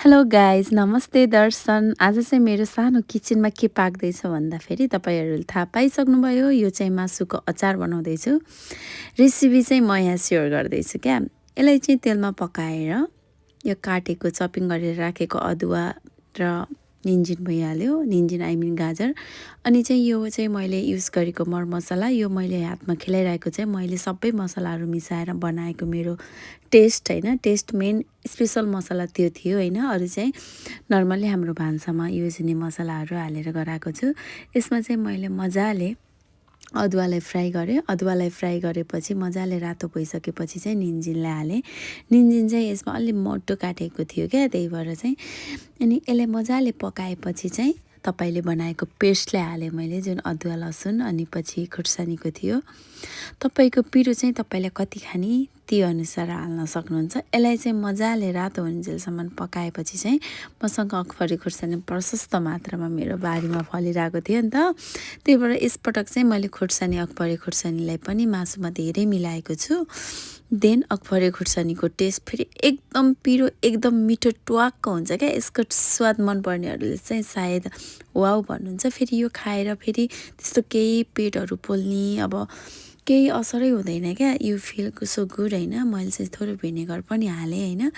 Hello guys नमस्ते दर्शन। आज चाहिँ मेरो सानो किचनमा के पाक्दैछ भन्दाखेरि तपाईँहरूले थाहा पाइसक्नुभयो, यो चाहिँ मासुको अचार बनाउँदैछु। रेसिपी चाहिँ म यहाँ सेयर गर्दैछु क्या। यसलाई चाहिँ तेलमा पकाएर यो काटेको चपिङ गरेर राखेको अदुवा र निन्जिन भइहाल्यो, निन्जिन आई मिन गाजर। अनि चाहिँ यो चाहिँ मैले युज गरेको मरमसला, यो मैले हातमा खेलाइरहेको चाहिँ मैले सबै मसलाहरू मिसाएर बनाएको मेरो टेस्ट होइन, टेस्ट मेन स्पेसल मसला त्यो थियो होइन। अरू चाहिँ नर्मल्ली हाम्रो भान्सामा युज हुने मसलाहरू हालेर गराएको छु। यसमा चाहिँ मैले मजाले अदुवालाई फ्राई गरेँ। अदुवालाई फ्राई गरेपछि मजाले रातो भइसकेपछि चाहिँ निन्जिनलाई हालेँ। निन्जिन चाहिँ यसमा अलि मोटो काटेको थियो क्या, त्यही भएर चाहिँ। अनि यसलाई मजाले पकाएपछि चाहिँ तपाईँले बनाएको पेस्टलाई हालेँ मैले, जुन अदुवा लसुन अनि पछि खुर्सानीको थियो। तपाईँको पिरो चाहिँ तपाईँले कति खाने त्यो अनुसार हाल्न सक्नुहुन्छ। यसलाई चाहिँ मजाले रातो हुन्जेलसम्म पकाएपछि चाहिँ मसँग अखफरी खुर्सानी प्रशस्त मात्रामा मेरो बारीमा फलिरहेको थियो नि त, त्यही भएर यसपटक चाहिँ मैले खुर्सानी अखफरी खुर्सानीलाई पनि मासुमा धेरै मिलाएको छु। देन अखफरी खुर्सानीको टेस्ट फेरि एकदम पिरो एकदम मिठो ट्वाक्क हुन्छ क्या। यसको स्वाद मनपर्नेहरूले चाहिँ सायद वाउ भन्नुहुन्छ। फेरि यो खाएर फेरि त्यस्तो केही पेटहरू पोल्ने अब केही असरै हुँदैन क्या। यु फिल सो गुड होइन। मैले चाहिँ थोरै भिनेगर पनि हालेँ होइन,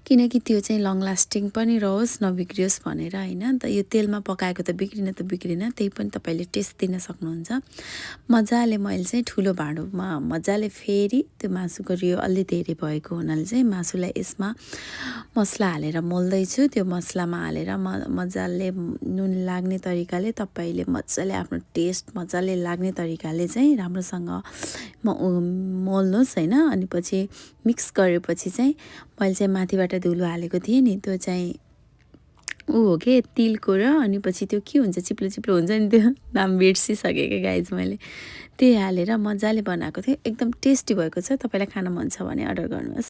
किनकि त्यो चाहिँ लङ लास्टिङ पनि रहोस् नबिग्रियोस् भनेर होइन। त यो तेलमा पकाएको त बिग्रिन त्यही पनि तपाईँले टेस्ट दिन सक्नुहुन्छ। मजाले मैले चाहिँ ठुलो भाँडोमा मजाले फेरि त्यो मासुको रियो अलि धेरै भएको हुनाले चाहिँ मासुलाई यसमा मसला हालेर मोल्दैछु। त्यो मसलामा हालेर मजाले नुन लाग्ने तरिकाले तपाईँले मजाले आफ्नो टेस्ट मजाले लाग्ने तरिकाले चाहिँ राम्रोसँग मोल्नुहोस् होइन। अनि पछि मिक्स गरेपछि चाहिँ मैले चाहिँ माथिबाट धुलो हालेको थिएँ नि, त्यो चाहिँ ऊ हो के तिलको, र अनि पछि त्यो के हुन्छ चिप्लो चिप्लो हुन्छ नि, त्यो नाम बिर्सिसकेँ क्या गाइज मैले। त्यही हालेर मजाले बनाएको थिएँ, एकदम टेस्टी भएको छ। तपाईँलाई खान मन छ भने अर्डर गर्नुहोस्।